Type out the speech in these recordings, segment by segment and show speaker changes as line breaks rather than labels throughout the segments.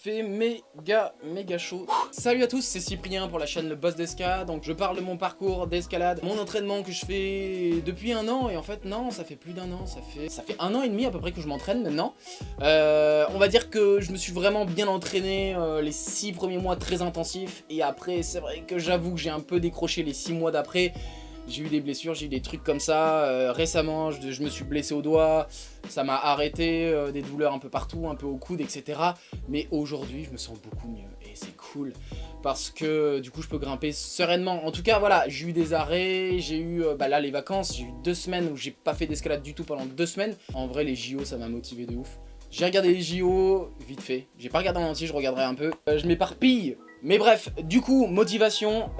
fait méga chaud. Salut à tous, c'est Cyprien pour la chaîne Le Boss d'Esca. Donc je parle de mon parcours d'escalade, mon entraînement que je fais depuis un an. Et en fait non, ça fait plus d'un an, ça fait un an et demi à peu près que je m'entraîne maintenant. On va dire que je me suis vraiment bien entraîné les 6 premiers mois très intensifs. Et après c'est vrai que j'avoue que j'ai un peu décroché les 6 mois d'après. J'ai eu des blessures, j'ai eu des trucs comme ça. Récemment, je me suis blessé au doigt. Ça m'a arrêté, des douleurs un peu partout, un peu au coude, etc. Mais aujourd'hui, je me sens beaucoup mieux. Et c'est cool. Parce que du coup, je peux grimper sereinement. En tout cas, voilà, j'ai eu des arrêts. J'ai eu, là, les vacances. J'ai eu 2 semaines où j'ai pas fait d'escalade du tout pendant 2 semaines. En vrai, les JO, ça m'a motivé de ouf. J'ai regardé les JO, vite fait. J'ai pas regardé en entier, je regarderai un peu. Je m'éparpille. Mais bref, du coup, motivation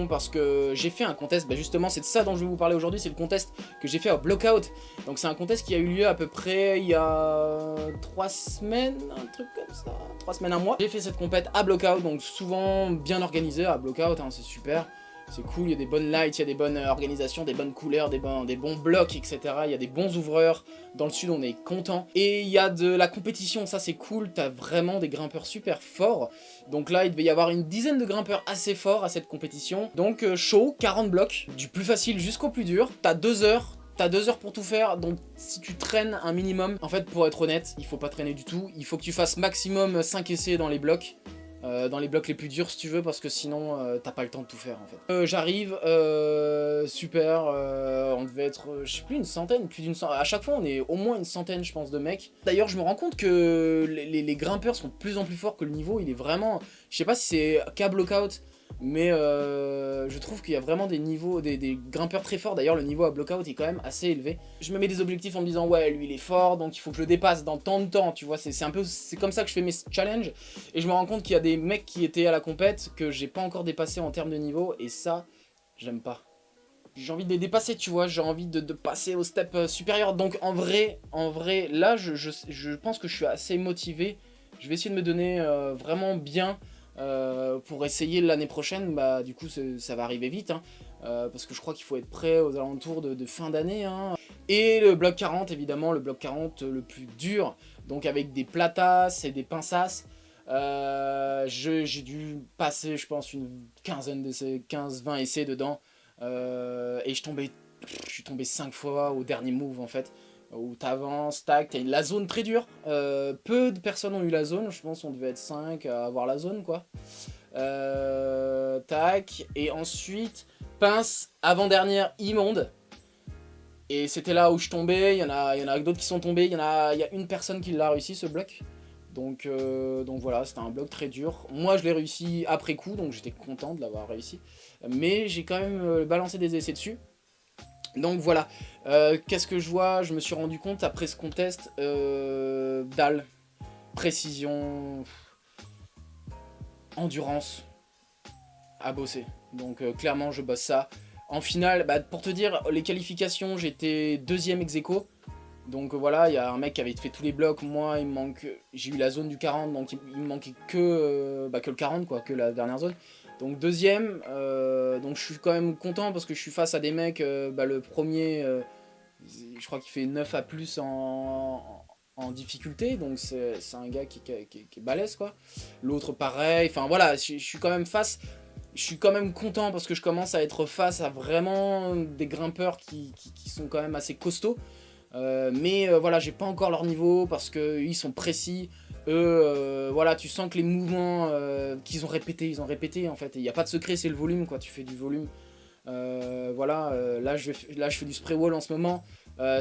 parce que j'ai fait un contest, justement c'est de ça dont je vais vous parler aujourd'hui, c'est le contest que j'ai fait au Blockout. Donc c'est un contest qui a eu lieu à peu près il y a 3 semaines, un truc comme ça, 3 semaines, un mois. J'ai fait cette compète à Blockout, donc souvent bien organisé à Blockout, hein, c'est super. C'est cool, il y a des bonnes lights, il y a des bonnes organisations, des bonnes couleurs, des bons blocs, etc. Il y a des bons ouvreurs. Dans le sud, on est content. Et il y a de la compétition, ça c'est cool. T'as vraiment des grimpeurs super forts. Donc là, il devait y avoir une dizaine de grimpeurs assez forts à cette compétition. Donc chaud, 40 blocs, du plus facile jusqu'au plus dur. T'as 2 heures. T'as 2 heures pour tout faire, donc si tu traînes un minimum, en fait pour être honnête, il faut pas traîner du tout. Il faut que tu fasses maximum 5 essais dans les blocs. Dans les blocs les plus durs si tu veux, parce que sinon t'as pas le temps de tout faire en fait. J'arrive, super, on devait être, je sais plus, une centaine, plus d'une centaine, à chaque fois on est au moins une centaine je pense de mecs. D'ailleurs je me rends compte que les grimpeurs sont de plus en plus forts, que le niveau il est vraiment, je sais pas si c'est qu'à Blockout, mais je trouve qu'il y a vraiment des niveaux, des grimpeurs très forts. D'ailleurs le niveau à Blockout est quand même assez élevé. Je me mets des objectifs en me disant ouais lui il est fort donc il faut que je le dépasse dans tant de temps, tu vois, c'est comme ça que je fais mes challenges. Et je me rends compte qu'il y a des mecs qui étaient à la compète que j'ai pas encore dépassé en termes de niveau, et ça j'aime pas. J'ai envie de les dépasser, tu vois, j'ai envie de passer au step supérieur. Donc en vrai là je pense que je suis assez motivé. Je vais essayer de me donner vraiment bien pour essayer l'année prochaine. Du coup ça va arriver vite, hein, parce que je crois qu'il faut être prêt aux alentours de fin d'année, hein. Et le bloc 40 évidemment, le bloc 40 le plus dur, donc avec des platas et des pinças. J'ai dû passer je pense une quinzaine d'essais, 15-20 essais dedans, et je suis tombé 5 fois au dernier move en fait, où t'avances, tac, t'as la zone très dure. Peu de personnes ont eu la zone, je pense on devait être 5 à avoir la zone quoi. Tac, et ensuite pince avant-dernière immonde. Et c'était là où je tombais, il y en a d'autres qui sont tombés, il y a une personne qui l'a réussi ce bloc. Donc voilà, c'était un bloc très dur. Moi je l'ai réussi après coup, donc j'étais content de l'avoir réussi. Mais j'ai quand même balancé des essais dessus. Donc voilà, qu'est-ce que je vois? Je me suis rendu compte après ce contest, dalle, précision, endurance, à bosser. Donc clairement je bosse ça. En finale, pour te dire, les qualifications, j'étais 2ème ex-aequo. Donc voilà, il y a un mec qui avait fait tous les blocs, moi il me manque, j'ai eu la zone du 40, donc il me manquait que le 40 quoi, que la dernière zone. Donc 2ème, donc je suis quand même content parce que je suis face à des mecs, le premier, je crois qu'il fait 9 à plus en difficulté, donc c'est un gars qui est balèze quoi. L'autre pareil, enfin voilà, je suis quand même face, je suis quand même content parce que je commence à être face à vraiment des grimpeurs qui sont quand même assez costauds. Mais voilà, j'ai pas encore leur niveau parce que ils sont précis. Eux, voilà, tu sens que les mouvements qu'ils ont répétés, ils ont répété en fait. Il n'y a pas de secret, c'est le volume quoi, tu fais du volume. Voilà, là je fais du spray wall en ce moment.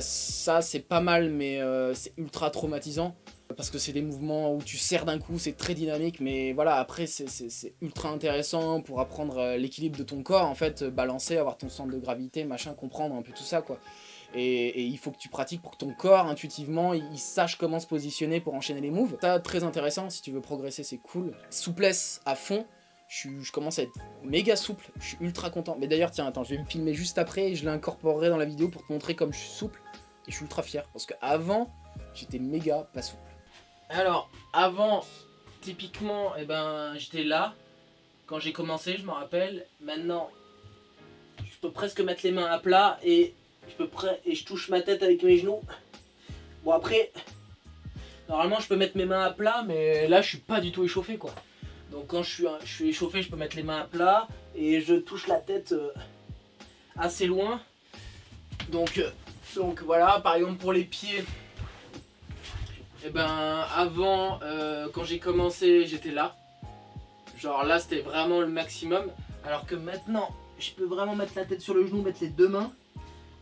Ça c'est pas mal, mais c'est ultra traumatisant. Parce que c'est des mouvements où tu serres d'un coup, c'est très dynamique, mais voilà, après c'est ultra intéressant pour apprendre l'équilibre de ton corps, en fait, balancer, avoir ton centre de gravité, machin, comprendre un peu tout ça, quoi. Et il faut que tu pratiques pour que ton corps, intuitivement, il sache comment se positionner pour enchaîner les moves. Ça, très intéressant, si tu veux progresser, c'est cool. Souplesse à fond, je commence à être méga souple, je suis ultra content. Mais d'ailleurs, tiens, attends, je vais me filmer juste après et je l'incorporerai dans la vidéo pour te montrer comme je suis souple. Et je suis ultra fier, parce qu'avant, j'étais méga pas souple. Alors, avant, typiquement, j'étais là, quand j'ai commencé, je me rappelle. Maintenant, je peux presque mettre les mains à plat et je touche ma tête avec mes genoux. Bon après, Normalement je peux mettre mes mains à plat, mais là je suis pas du tout échauffé quoi. Donc quand je suis échauffé, je peux mettre les mains à plat et je touche la tête assez loin. Donc voilà, par exemple pour les pieds, et ben avant quand j'ai commencé j'étais là. Genre là c'était vraiment le maximum. Alors que maintenant je peux vraiment mettre la tête sur le genou, mettre les deux mains.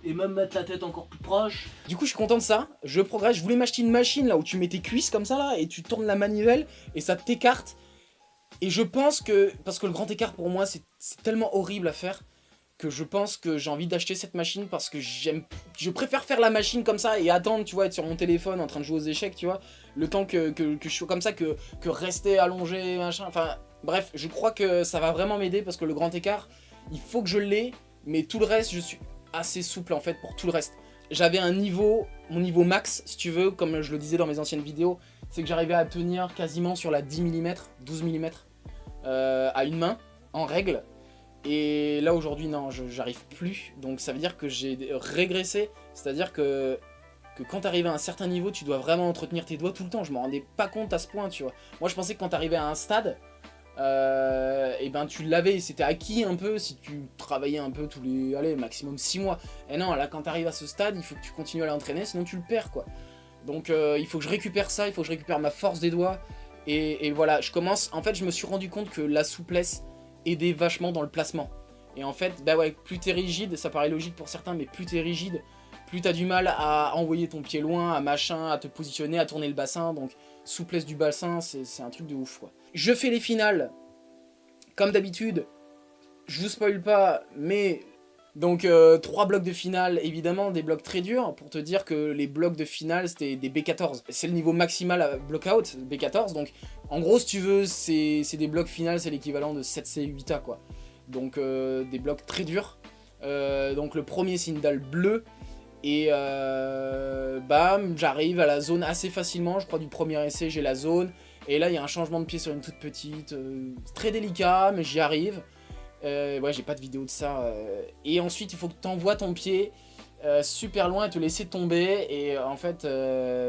Et même mettre la tête encore plus proche. Du coup je suis content de ça, je progresse, je voulais m'acheter une machine là où tu mets tes cuisses comme ça là et tu tournes la manivelle et ça t'écarte. Et je pense que, parce que le grand écart pour moi c'est tellement horrible à faire, que je pense que j'ai envie d'acheter cette machine parce que je préfère faire la machine comme ça et attendre, tu vois, être sur mon téléphone en train de jouer aux échecs, tu vois, le temps que je sois comme ça, que rester allongé, machin, enfin, bref, je crois que ça va vraiment m'aider parce que le grand écart, il faut que je l'ai, mais tout le reste, je suis assez souple en fait pour tout le reste. J'avais un niveau, mon niveau max, si tu veux, comme je le disais dans mes anciennes vidéos, c'est que j'arrivais à tenir quasiment sur la 10 mm, 12 mm à une main, en règle. Et là aujourd'hui non, j'arrive plus, donc ça veut dire que j'ai régressé, c'est-à-dire que quand t'arrives à un certain niveau, tu dois vraiment entretenir tes doigts tout le temps, je m'en rendais pas compte à ce point, tu vois. Moi je pensais que quand t'arrivais à un stade, et ben tu l'avais, c'était acquis un peu si tu travaillais un peu tous les, allez, maximum 6 mois. Et non, là quand t'arrives à ce stade, il faut que tu continues à l'entraîner, sinon tu le perds quoi. Donc il faut que je récupère ça, il faut que je récupère ma force des doigts, et voilà, je commence, en fait je me suis rendu compte que la souplesse aidait vachement dans le placement. Et en fait, bah ouais, plus t'es rigide, ça paraît logique pour certains, mais plus t'es rigide, plus t'as du mal à envoyer ton pied loin, à machin, à te positionner, à tourner le bassin, donc souplesse du bassin, c'est un truc de ouf quoi. Je fais les finales, comme d'habitude, je vous spoil pas, mais... Donc 3 blocs de finale, évidemment, des blocs très durs, pour te dire que les blocs de finale c'était des B14. C'est le niveau maximal à block-out, B14, donc en gros si tu veux, c'est des blocs finales, c'est l'équivalent de 7C 8A quoi. Donc des blocs très durs. Donc le premier c'est une dalle bleue, et bam, j'arrive à la zone assez facilement, je crois du premier essai j'ai la zone, et là il y a un changement de pied sur une toute petite, très délicat, mais j'y arrive. Ouais, j'ai pas de vidéo de ça. Et ensuite, il faut que tu envoies ton pied super loin et te laisser tomber. Et en fait,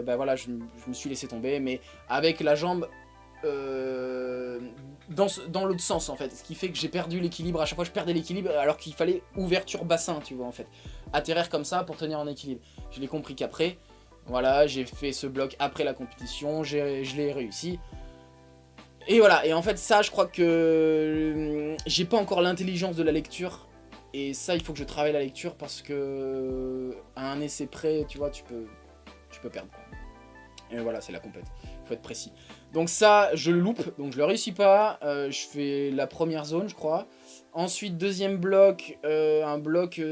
bah voilà, je me suis laissé tomber, mais avec la jambe dans l'autre sens en fait. Ce qui fait que j'ai perdu l'équilibre. À chaque fois, je perdais l'équilibre alors qu'il fallait ouverture bassin, tu vois, en fait. Atterrir comme ça pour tenir en équilibre. Je l'ai compris qu'après, voilà, j'ai fait ce bloc après la compétition, je l'ai réussi. Et voilà, et en fait ça je crois que j'ai pas encore l'intelligence de la lecture, et ça il faut que je travaille la lecture parce que à un essai près, tu vois, tu peux perdre quoi. Et voilà, c'est la compète, faut être précis. Donc ça je le loupe, donc je le réussis pas, je fais la première zone je crois. Ensuite deuxième bloc, un bloc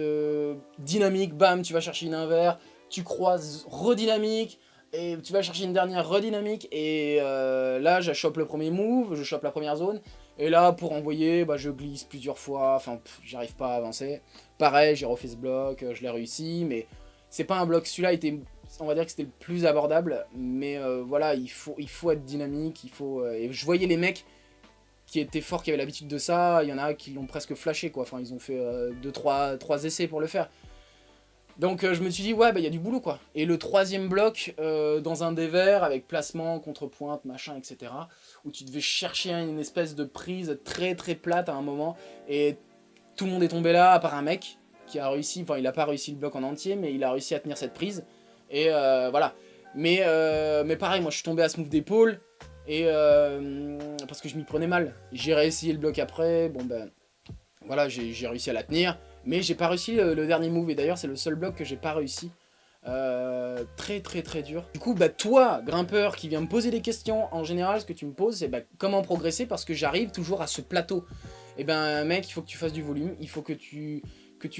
dynamique, bam, tu vas chercher une inver, tu croises redynamique. Et tu vas chercher une dernière redynamique, et là je chope le premier move, je chope la première zone, et là pour envoyer, bah, je glisse plusieurs fois, enfin j'arrive pas à avancer. Pareil, j'ai refait ce bloc, je l'ai réussi, mais c'est pas un bloc, celui-là était, on va dire que c'était le plus abordable, mais voilà, il faut être dynamique, il faut, et je voyais les mecs qui étaient forts, qui avaient l'habitude de ça, il y en a qui l'ont presque flashé quoi, enfin ils ont fait 2-3 essais pour le faire. Donc je me suis dit, ouais, bah il y a du boulot quoi. Et le troisième bloc, dans un dévers, avec placement, contre-pointe, machin, etc. Où tu devais chercher une espèce de prise très très plate à un moment. Et tout le monde est tombé là, à part un mec qui a réussi, enfin il a pas réussi le bloc en entier, mais il a réussi à tenir cette prise. Et voilà. Mais pareil, moi je suis tombé à ce move d'épaule. Et parce que je m'y prenais mal. J'ai réessayé le bloc après, bon ben... Voilà, j'ai réussi à la tenir. Mais j'ai pas réussi le dernier move, et d'ailleurs c'est le seul bloc que j'ai pas réussi. Très très très dur. Du coup, bah toi, grimpeur qui vient me poser des questions, en général ce que tu me poses c'est bah, comment progresser, parce que j'arrive toujours à ce plateau. Et ben mec, il faut que tu fasses du volume, il faut que tu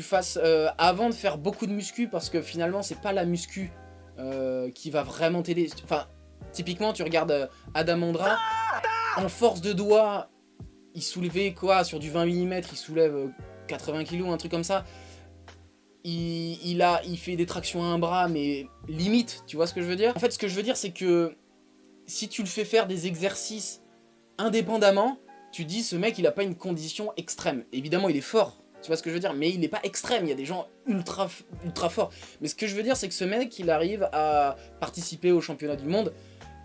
fasses, avant de faire beaucoup de muscu, parce que finalement c'est pas la muscu qui va vraiment t'aider. Enfin, typiquement tu regardes Adam Ondra, en force de doigt, il soulevait quoi, sur du 20 mm, il soulève 80 kg, un truc comme ça. Il fait des tractions à un bras, mais limite, tu vois ce que je veux dire? En fait, ce que je veux dire, c'est que si tu le fais faire des exercices indépendamment, tu dis, ce mec, il a pas une condition extrême. Évidemment, il est fort, tu vois ce que je veux dire? Mais il n'est pas extrême, il y a des gens ultra forts. Mais ce que je veux dire, c'est que ce mec, il arrive à participer au championnat du monde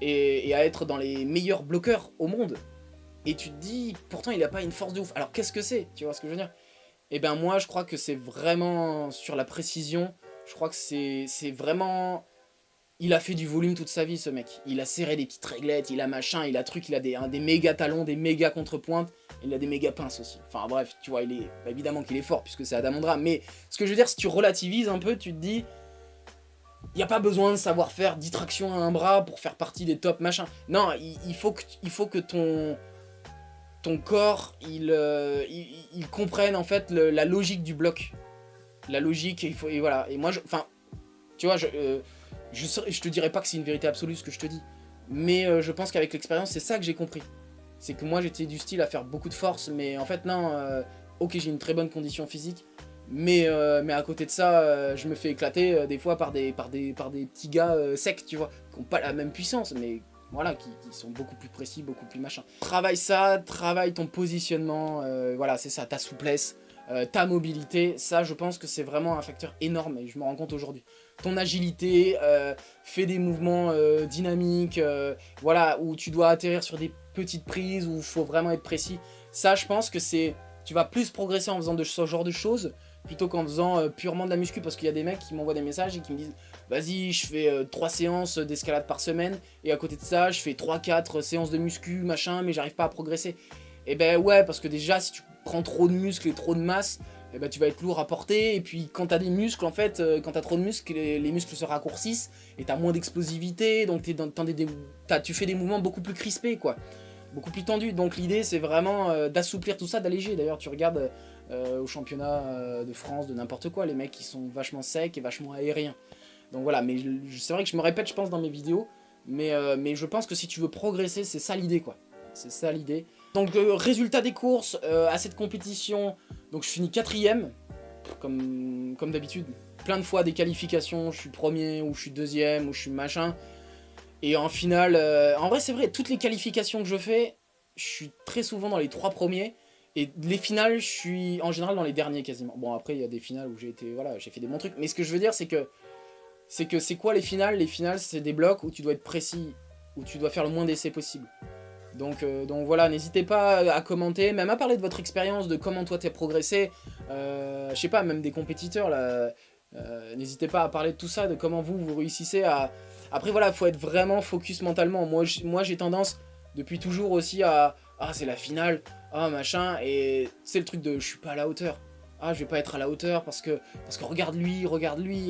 et à être dans les meilleurs bloqueurs au monde. Et tu te dis, pourtant il a pas une force de ouf. Alors qu'est-ce que c'est? Tu vois ce que je veux dire? Et ben moi je crois que c'est vraiment sur la précision. Je crois que c'est vraiment... Il a fait du volume toute sa vie ce mec. Il a serré des petites réglettes, il a machin, il a truc, il a des méga talons, des méga contrepointes. Il a des méga pinces aussi. Enfin bref, tu vois, il est... Bah, évidemment qu'il est fort puisque c'est Adam Ondra. Mais ce que je veux dire, si tu relativises un peu, tu te dis... Il n'y a pas besoin de savoir faire 10 tractions à un bras pour faire partie des top machin. Non, il faut que ton corps, il comprenne en fait la logique du bloc. La logique, et voilà. Et moi, enfin, tu vois, je te dirais pas que c'est une vérité absolue ce que je te dis. Mais je pense qu'avec l'expérience, c'est ça que j'ai compris. C'est que moi, j'étais du style à faire beaucoup de force, mais en fait, non, ok, j'ai une très bonne condition physique. Mais à côté de ça, je me fais éclater des fois par des petits gars secs, tu vois, qui n'ont pas la même puissance, mais voilà, qui sont beaucoup plus précis, beaucoup plus machin. Travaille ça, travaille ton positionnement, voilà, c'est ça, ta souplesse, ta mobilité, ça je pense que c'est vraiment un facteur énorme et je me rends compte aujourd'hui. Ton agilité, fais des mouvements dynamiques, voilà, où tu dois atterrir sur des petites prises, où il faut vraiment être précis. Ça je pense que c'est... Tu vas plus progresser en faisant ce genre de choses plutôt qu'en faisant purement de la muscu, parce qu'il y a des mecs qui m'envoient des messages et qui me disent vas-y, je fais 3 séances d'escalade par semaine et à côté de ça je fais 3-4 séances de muscu machin, mais j'arrive pas à progresser. Et ben ouais, parce que déjà si tu prends trop de muscles et trop de masse, et ben tu vas être lourd à porter, et puis quand t'as des muscles en fait, quand t'as trop de muscles, les muscles se raccourcissent et t'as moins d'explosivité, donc tu fais des mouvements beaucoup plus crispés quoi, beaucoup plus tendus. Donc l'idée c'est vraiment d'assouplir tout ça, d'alléger. D'ailleurs tu regardes au championnat de France, de n'importe quoi, les mecs qui sont vachement secs et vachement aériens. Donc voilà, mais c'est vrai que je me répète je pense dans mes vidéos, mais je pense que si tu veux progresser, c'est ça l'idée quoi. C'est ça l'idée. Donc résultat des courses, à cette compétition, donc je finis 4ème, comme d'habitude. Plein de fois des qualifications, je suis premier, ou je suis deuxième, ou je suis machin. Et en finale, en vrai c'est vrai, toutes les qualifications que je fais, je suis très souvent dans les 3 premiers. Et les finales, je suis en général dans les derniers quasiment. Bon après il y a des finales où j'ai été, voilà, j'ai fait des bons trucs. Mais ce que je veux dire c'est que c'est quoi les finales? Les finales c'est des blocs où tu dois être précis, où tu dois faire le moins d'essais possible. Donc voilà, n'hésitez pas à commenter, même à parler de votre expérience, de comment toi t'es progressé. Je sais pas, même des compétiteurs là. N'hésitez pas à parler de tout ça, de comment vous réussissez à... Après voilà, faut être vraiment focus mentalement. Moi j'ai tendance depuis toujours aussi à... Ah c'est la finale, ah machin, et c'est le truc de je suis pas à la hauteur. Ah je vais pas être à la hauteur parce que regarde lui,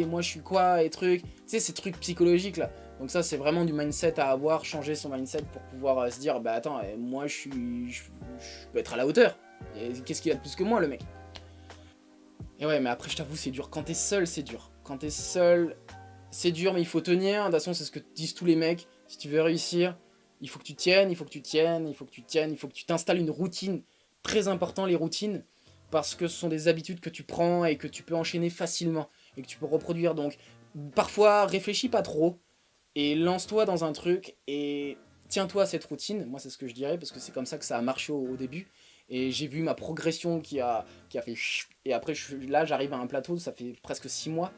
et moi je suis quoi, et trucs. Tu sais ces trucs psychologiques là. Donc ça c'est vraiment du mindset à avoir, changer son mindset pour pouvoir se dire bah attends, moi je peux être à la hauteur. Qu'est-ce qu'il a de plus que moi le mec? Et ouais, mais après je t'avoue c'est dur, quand t'es seul c'est dur. Quand t'es seul c'est dur, mais il faut tenir. De toute façon c'est ce que disent tous les mecs. Si tu veux réussir, il faut que tu tiennes, il faut que tu tiennes, il faut que tu tiennes, il faut que tu t'installes une routine. Très important les routines, parce que ce sont des habitudes que tu prends et que tu peux enchaîner facilement et que tu peux reproduire. Donc parfois réfléchis pas trop et lance-toi dans un truc et tiens-toi à cette routine. Moi c'est ce que je dirais, parce que c'est comme ça que ça a marché au début. Et j'ai vu ma progression qui a fait chut, et après là j'arrive à un plateau, ça fait presque 6 mois.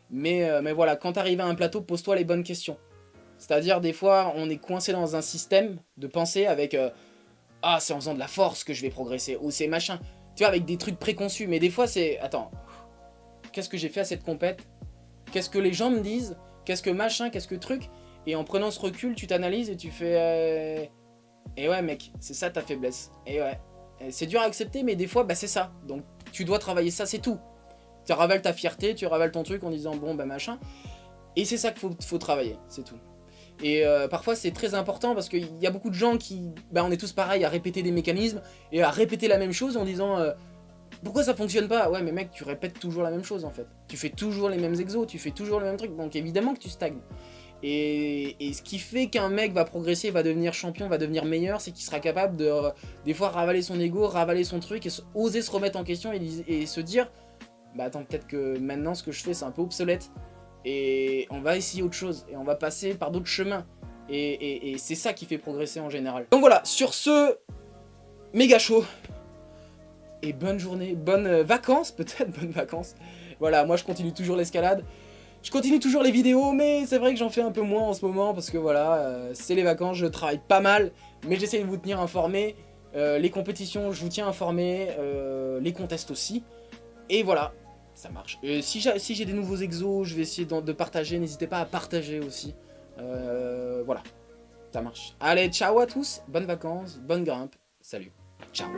Mais voilà, quand t'arrives à un plateau, pose-toi les bonnes questions. C'est-à-dire des fois on est coincé dans un système de pensée avec ah c'est en faisant de la force que je vais progresser, ou c'est machin, tu vois, avec des trucs préconçus. Mais des fois c'est attends, qu'est-ce que j'ai fait à cette compète, qu'est-ce que les gens me disent, qu'est-ce que machin, qu'est-ce que truc. Et en prenant ce recul tu t'analyses et tu fais et ouais mec, c'est ça ta faiblesse. Et ouais, c'est dur à accepter, mais des fois bah c'est ça, donc tu dois travailler ça, c'est tout. Tu ravales ta fierté, tu ravales ton truc en disant bon bah machin, et c'est ça qu'il faut travailler, c'est tout. Et parfois c'est très important parce qu'il y a beaucoup de gens qui... Bah on est tous pareils à répéter des mécanismes et à répéter la même chose en disant pourquoi ça fonctionne pas? Ouais mais mec, tu répètes toujours la même chose en fait. Tu fais toujours les mêmes exos, tu fais toujours le même truc, donc évidemment que tu stagnes. Et ce qui fait qu'un mec va progresser, va devenir champion, va devenir meilleur, c'est qu'il sera capable de des fois ravaler son ego, ravaler son truc et oser se remettre en question et se dire bah attends, peut-être que maintenant ce que je fais c'est un peu obsolète. Et on va essayer autre chose, et on va passer par d'autres chemins. Et c'est ça qui fait progresser en général. Donc voilà, sur ce, méga chaud. Et bonne journée, bonnes vacances, peut-être, bonnes vacances. Voilà, moi je continue toujours l'escalade. Je continue toujours les vidéos, mais c'est vrai que j'en fais un peu moins en ce moment, parce que voilà, c'est les vacances, je travaille pas mal, mais j'essaie de vous tenir informés. Les compétitions, je vous tiens informés, les contests aussi. Et voilà, ça marche. Si j'ai des nouveaux exos, je vais essayer de partager, n'hésitez pas à partager aussi. Voilà, ça marche. Allez, ciao à tous, bonnes vacances, bonne grimpe, salut, ciao.